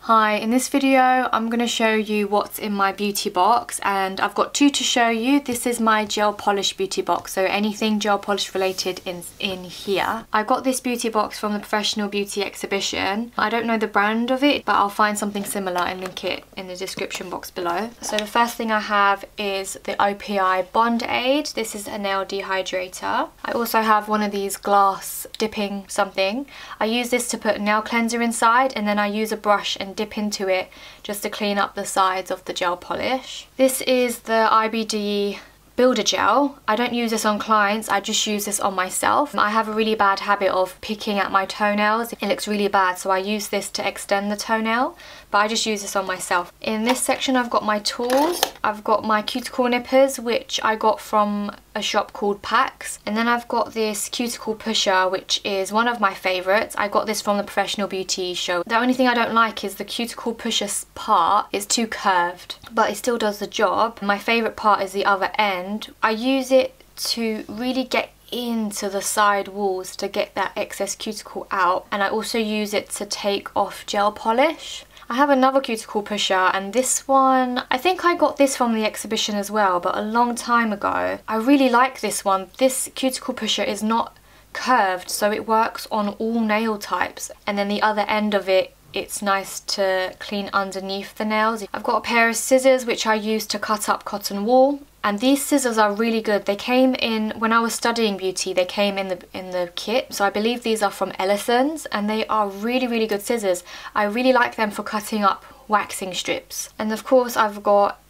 Hi, in this video I'm going to show you what's in my beauty box, and I've got two to show you. This is my gel polish beauty box, so anything gel polish related in here. I got this beauty box from the Professional Beauty exhibition. I don't know the brand of it, but I'll find something similar and link it in the description box below. So the first thing I have is the OPI Bond Aid. This is a nail dehydrator. I also have one of these glass dipping something. I use this to put nail cleanser inside, and then I use a brush and dip into it just to clean up the sides of the gel polish. This is the IBD Builder Gel. I don't use this on clients, I just use this on myself. I have a really bad habit of picking at my toenails. It looks really bad, so I use this to extend the toenail, but I just use this on myself. In this section I've got my tools. I've got my cuticle nippers, which I got from a shop called PAKS, and then I've got this cuticle pusher, which is one of my favourites. I got this from the Professional Beauty show. The only thing I don't like is the cuticle pusher part is too curved, but it still does the job. My favourite part is the other end. I use it to really get into the side walls to get that excess cuticle out, and I also use it to take off gel polish. I have another cuticle pusher, and this one, I think I got this from the exhibition as well, but a long time ago. I really like this one. This cuticle pusher is not curved, so it works on all nail types, and then the other end of it, it's nice to clean underneath the nails. I've got a pair of scissors which I use to cut up cotton wool, and these scissors are really good. They came in, when I was studying beauty, they came in the kit, so I believe these are from Ellison's, and they are really good scissors. I really like them for cutting up waxing strips. And of course I've got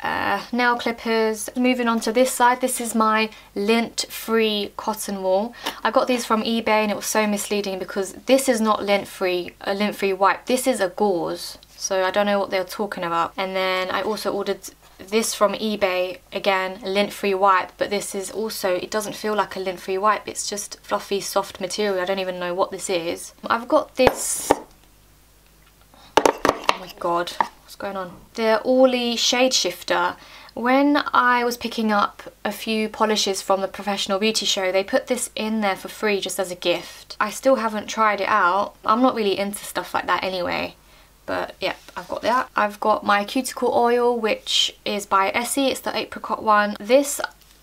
nail clippers. Moving on to this side, this is my lint-free cotton wool. I got these from eBay, and it was so misleading because this is not lint-free, a lint-free wipe. This is a gauze, so I don't know what they're talking about. And then I also ordered this from eBay, again, lint-free wipe, but this is also, it doesn't feel like a lint-free wipe, it's just fluffy, soft material. I don't even know what this is. I've got this, oh my god, what's going on? The Orly Shade Shifter. When I was picking up a few polishes from the Professional Beauty show, they put this in there for free just as a gift. I still haven't tried it out. I'm not really into stuff like that anyway. But yeah, I've got that. I've got my cuticle oil, which is by Essie. It's the apricot one. This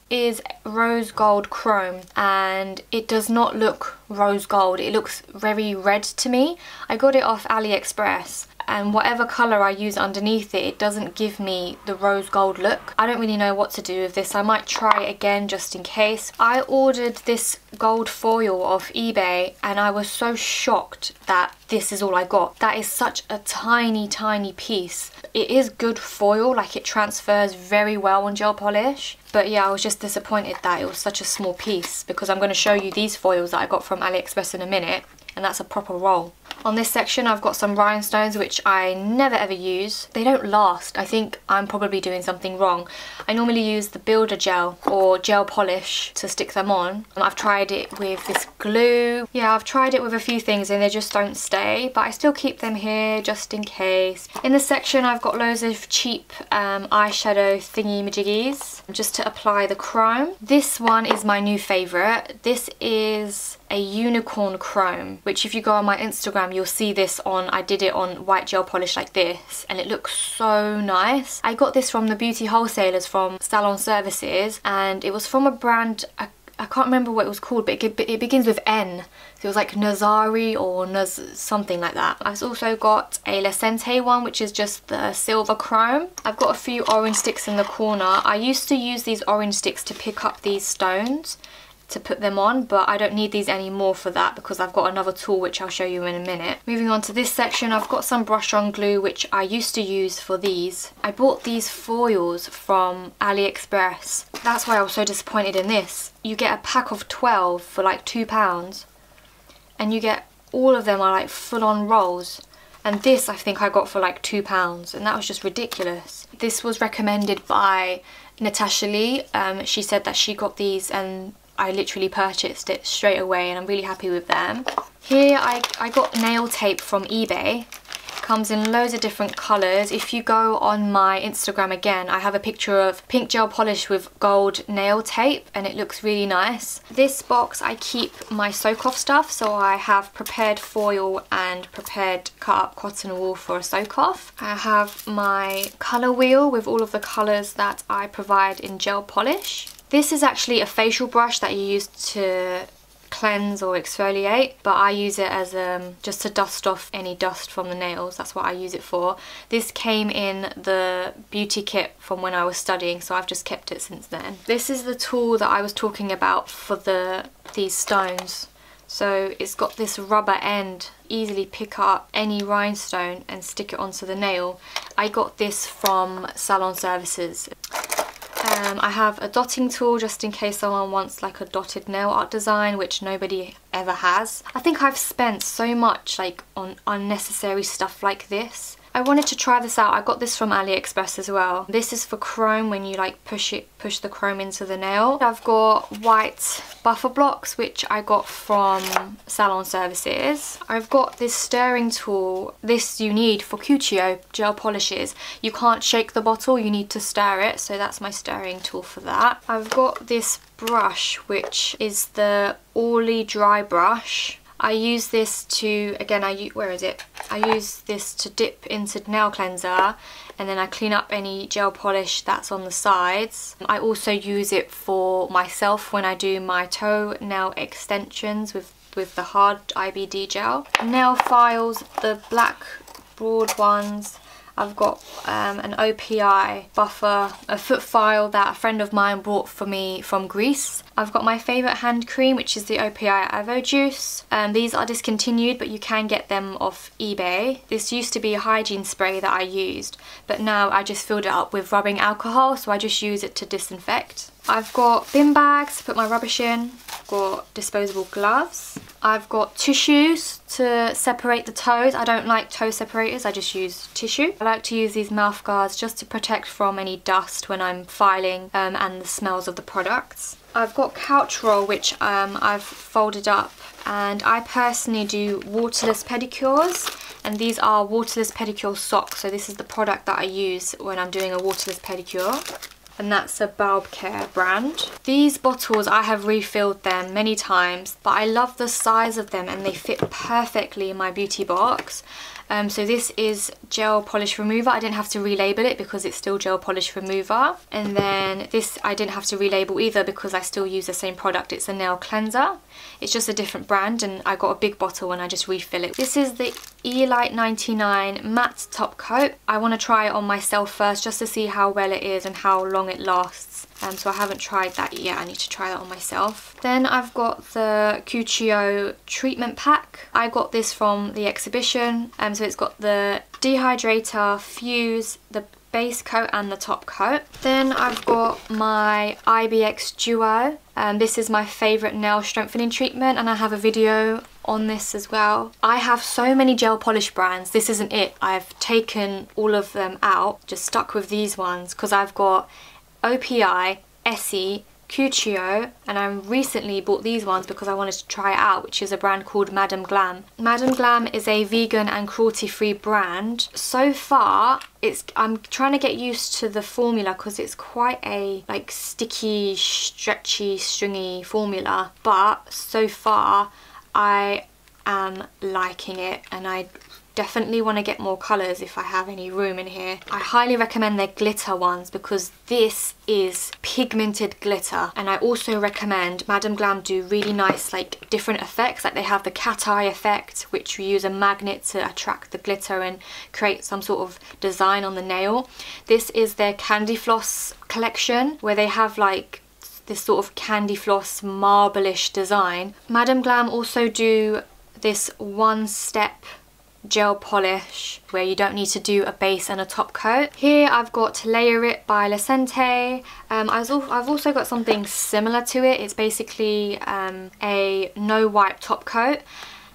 is rose gold chrome, and it does not look rose gold. It looks very red to me. I got it off AliExpress, and whatever colour I use underneath it, it doesn't give me the rose gold look. I don't really know what to do with this. I might try it again just in case. I ordered this gold foil off eBay, and I was so shocked that this is all I got. That is such a tiny piece. It is good foil, like it transfers very well on gel polish. But yeah, I was just disappointed that it was such a small piece, because I'm going to show you these foils that I got from AliExpress in a minute, and that's a proper roll. On this section I've got some rhinestones, which I never ever use. They don't last. I think I'm probably doing something wrong. I normally use the Builder Gel or gel polish to stick them on. I've tried it with this glue. Yeah, I've tried it with a few things and they just don't stay, but I still keep them here just in case. In this section I've got loads of cheap eyeshadow thingy-majiggies just to apply the chrome. This one is my new favourite. This is a unicorn chrome, which if you go on my Instagram you'll see this on, I did it on white gel polish like this, and it looks so nice. I got this from the beauty wholesalers from Salon Services, and it was from a brand, I can't remember what it was called, but it begins with N. So it was like Nazari or something like that. I've also got a Lesente one, which is just the silver chrome. I've got a few orange sticks in the corner. I used to use these orange sticks to pick up these stones to put them on, but I don't need these anymore for that because I've got another tool which I'll show you in a minute. Moving on to this section, I've got some brush on glue which I used to use for these. I bought these foils from AliExpress. That's why I was so disappointed in this. You get a pack of 12 for like £2, and you get all of them are like full-on rolls. And this I think I got for like £2, and that was just ridiculous. This was recommended by Natasha Lee. She said that she got these and I literally purchased it straight away, and I'm really happy with them. Here I got nail tape from eBay, Comes in loads of different colours. If you go on my Instagram again, I have a picture of pink gel polish with gold nail tape and it looks really nice. This box I keep my soak off stuff, so I have prepared foil and prepared cut up cotton wool for a soak off. I have my colour wheel with all of the colours that I provide in gel polish. This is actually a facial brush that you use to cleanse or exfoliate, but I use it as just to dust off any dust from the nails. That's what I use it for. This came in the beauty kit from when I was studying, so I've just kept it since then. This is the tool that I was talking about for these stones. So it's got this rubber end, easily pick up any rhinestone and stick it onto the nail. I got this from Salon Services. I have a dotting tool just in case someone wants like a dotted nail art design, which nobody ever has. I think I've spent so much like on unnecessary stuff like this. I wanted to try this out. I got this from AliExpress as well. This is for chrome, when you like push the chrome into the nail. I've got white buffer blocks, which I got from Salon Services. I've got this stirring tool. This you need for Cuticle gel polishes. You can't shake the bottle, you need to stir it, so that's my stirring tool for that. I've got this brush, which is the Orly dry brush. I use this to, again, where is it? I use this to dip into nail cleanser, and then I clean up any gel polish that's on the sides. I also use it for myself when I do my toe nail extensions with the hard IBD gel. Nail files, the black broad ones. I've got an OPI buffer, a foot file that a friend of mine bought for me from Greece. I've got my favourite hand cream, which is the OPI Avo Juice. These are discontinued, but you can get them off eBay. This used to be a hygiene spray that I used, but now I just filled it up with rubbing alcohol, so I just use it to disinfect. I've got bin bags to put my rubbish in. I've got disposable gloves. I've got tissues to separate the toes. I don't like toe separators, I just use tissue. I like to use these mouth guards just to protect from any dust when I'm filing and the smells of the products. I've got couch roll, which I've folded up, and I personally do waterless pedicures, and these are waterless pedicure socks, so this is the product that I use when I'm doing a waterless pedicure. And that's a Bulb Care brand. These bottles, I have refilled them many times, but I love the size of them and they fit perfectly in my beauty box. So this is gel polish remover. I didn't have to relabel it because it's still gel polish remover. And then this I didn't have to relabel either because I still use the same product. It's a nail cleanser. It's just a different brand, and I got a big bottle and I just refill it. This is the Elite 99 matte top coat. I want to try it on myself first just to see how well it is and how long it lasts. So I haven't tried that yet. I need to try that on myself. Then I've got the Cuticle treatment pack. I got this from the exhibition. So it's got the dehydrator, fuse, the base coat and the top coat. Then I've got my IBX Duo. This is my favourite nail strengthening treatment, and I have a video on this as well. I have so many gel polish brands. This isn't it. I've taken all of them out, just stuck with these ones because I've got OPI, Essie, Cuticle, and I recently bought these ones because I wanted to try it out, which is a brand called Madam Glam. Madam Glam is a vegan and cruelty-free brand. So far, I'm trying to get used to the formula because it's quite a like sticky, stretchy, stringy formula, but so far I am liking it, and I definitely want to get more colours if I have any room in here. I highly recommend their glitter ones because this is pigmented glitter, and I also recommend Madam Glam do really nice like different effects. Like they have the cat eye effect, which you use a magnet to attract the glitter and create some sort of design on the nail. This is their Candy Floss collection where they have like this sort of candy floss marble-ish design. Madam Glam also do this one-step gel polish where you don't need to do a base and a top coat. Here I've got Layer It by Lecente. I've also got something similar to it. It's basically a no wipe top coat.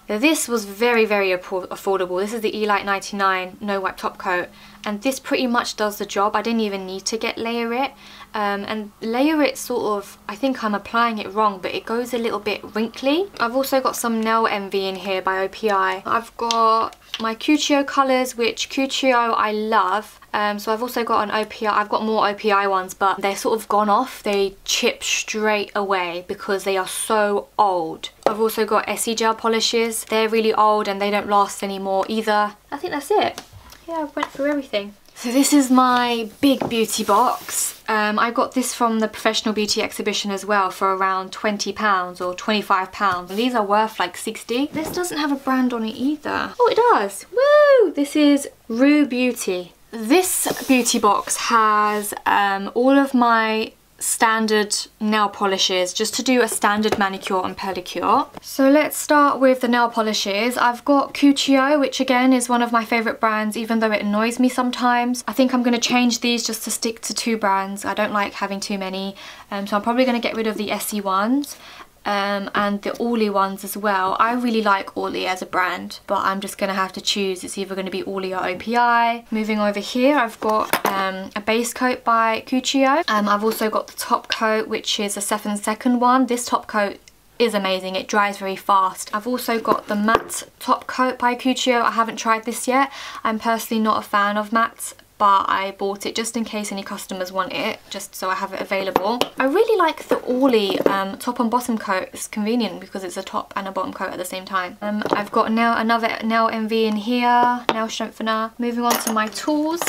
Now this was very affordable. This is the Elite 99 no wipe top coat, and this pretty much does the job. I didn't even need to get Layer It, and layer it sort of, I think I'm applying it wrong, but it goes a little bit wrinkly. I've also got some Nail Envy in here by OPI. I've got my Cuticle colours, which Cuticle I love. So I've also got an OPI, I've got more OPI ones, but they're sort of gone off. They chip straight away because they are so old. I've also got Essie gel polishes. They're really old and they don't last anymore either. I think that's it. Yeah, I went through everything. So this is my big beauty box. I got this from the Professional Beauty exhibition as well for around £20 or £25. These are worth like 60. This doesn't have a brand on it either. Oh, it does. Woo! This is Rue Beauty. This beauty box has all of my standard nail polishes, just to do a standard manicure and pedicure. So let's start with the nail polishes. I've got Cuticle, which again is one of my favourite brands, even though it annoys me sometimes. I think I'm going to change these just to stick to 2 brands. I don't like having too many, so I'm probably going to get rid of the Essie ones. And the Orly ones as well. I really like Orly as a brand, but I'm just going to have to choose. It's either going to be Orly or OPI. Moving over here, I've got a base coat by Cuticle. I've also got the top coat, which is a 7-second one. This top coat is amazing. It dries very fast. I've also got the matte top coat by Cuticle. I haven't tried this yet. I'm personally not a fan of matte, but I bought it just in case any customers want it, just so I have it available. I really like the Orly top and bottom coat. It's convenient because it's a top and a bottom coat at the same time. I've got another Nail Envy in here, nail strengthener. Moving on to my tools.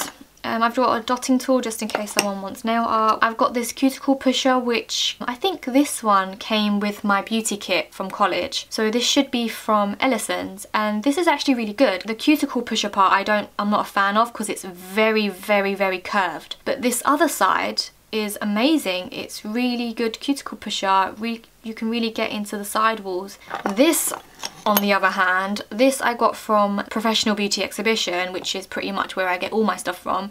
I've got a dotting tool just in case someone wants nail art. I've got this cuticle pusher, which I think this one came with my beauty kit from college. So this should be from Ellison's, and this is actually really good. The cuticle pusher part I'm not a fan of because it's very, very, very curved. But this other side is amazing. It's really good cuticle pusher. You can really get into the sidewalls. This, on the other hand, this I got from Professional Beauty exhibition, which is pretty much where I get all my stuff from.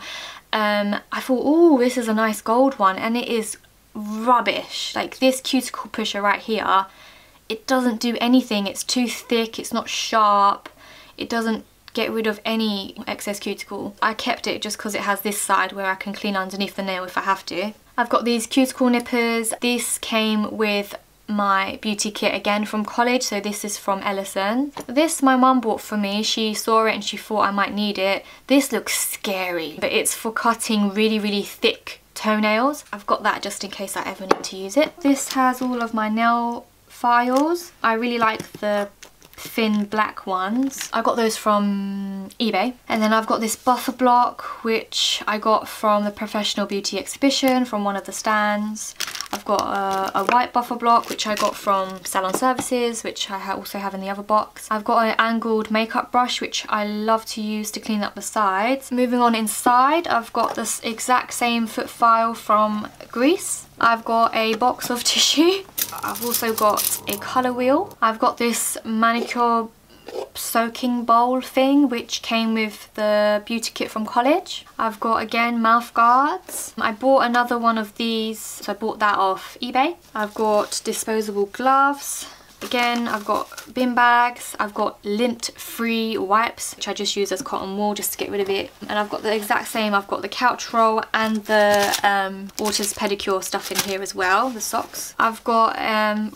I thought, oh, this is a nice gold one, and it is rubbish. Like this cuticle pusher right here, it doesn't do anything. It's too thick, it's not sharp, it doesn't get rid of any excess cuticle. I kept it just because it has this side where I can clean underneath the nail if I have to. I've got these cuticle nippers. This came with my beauty kit again from college, so this is from Ellison. This my mum bought for me. She saw it and she thought I might need it. This looks scary, but it's for cutting really, really thick toenails. I've got that just in case I ever need to use it. This has all of my nail files. I really like the thin black ones. I got those from eBay. And then I've got this buffer block, which I got from the Professional Beauty exhibition from one of the stands. I've got a white buffer block, which I got from Salon Services, which I also have in the other box. I've got an angled makeup brush, which I love to use to clean up the sides. Moving on inside, I've got this exact same foot file from Greece. I've got a box of tissue. I've also got a colour wheel. I've got this manicure soaking bowl thing, which came with the beauty kit from college. I've got, again, mouth guards. I bought another one of these, so I bought that off eBay. I've got disposable gloves. Again, I've got bin bags. I've got lint-free wipes, which I just use as cotton wool just to get rid of it. And I've got the exact same. I've got the couch roll and the Waters pedicure stuff in here as well, the socks. I've got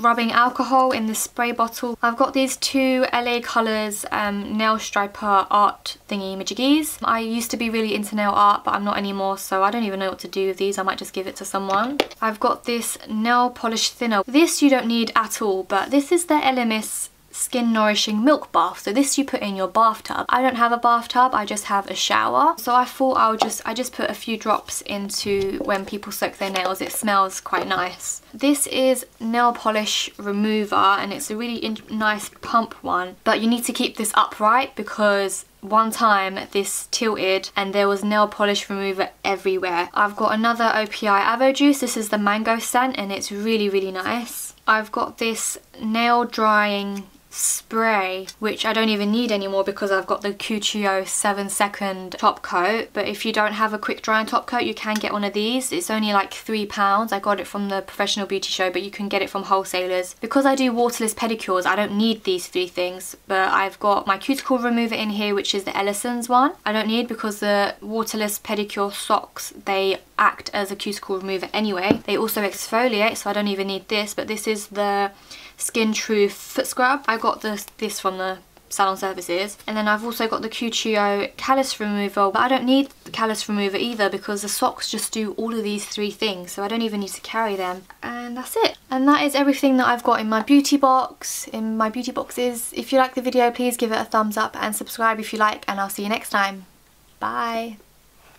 rubbing alcohol in the spray bottle. I've got these 2 LA Colours nail striper art thingy-majiggies. I used to be really into nail art, but I'm not anymore, so I don't even know what to do with these. I might just give it to someone. I've got this nail polish thinner. This you don't need at all, but this is the LMS Skin Nourishing Milk Bath. So this you put in your bathtub. I don't have a bathtub, I just have a shower. So I thought I just put a few drops into when people soak their nails. It smells quite nice. This is nail polish remover, and it's a really nice pump one. But you need to keep this upright because one time this tilted and there was nail polish remover everywhere. I've got another OPI Avo Juice. This is the mango scent and it's really, really nice. I've got this nail drying spray, which I don't even need anymore because I've got the Cuticle 7-second top coat. But if you don't have a quick drying top coat, you can get one of these. It's only like £3. I got it from the Professional Beauty show, but you can get it from wholesalers. Because I do waterless pedicures, I don't need these 3 things, but I've got my cuticle remover in here, which which is the Ellison's one. I don't need, because the waterless pedicure socks, they act as a cuticle remover anyway. They also exfoliate, so I don't even need this, but this is the Skin True foot scrub. I got this from the salon services. And then I've also got the Cuticle callus remover, but I don't need the callus remover either because the socks just do all of these 3 things, so I don't even need to carry them. And that's it. And that is everything that I've got in my beauty box, in my beauty boxes. If you like the video, please give it a thumbs up and subscribe if you like, and I'll see you next time. Bye.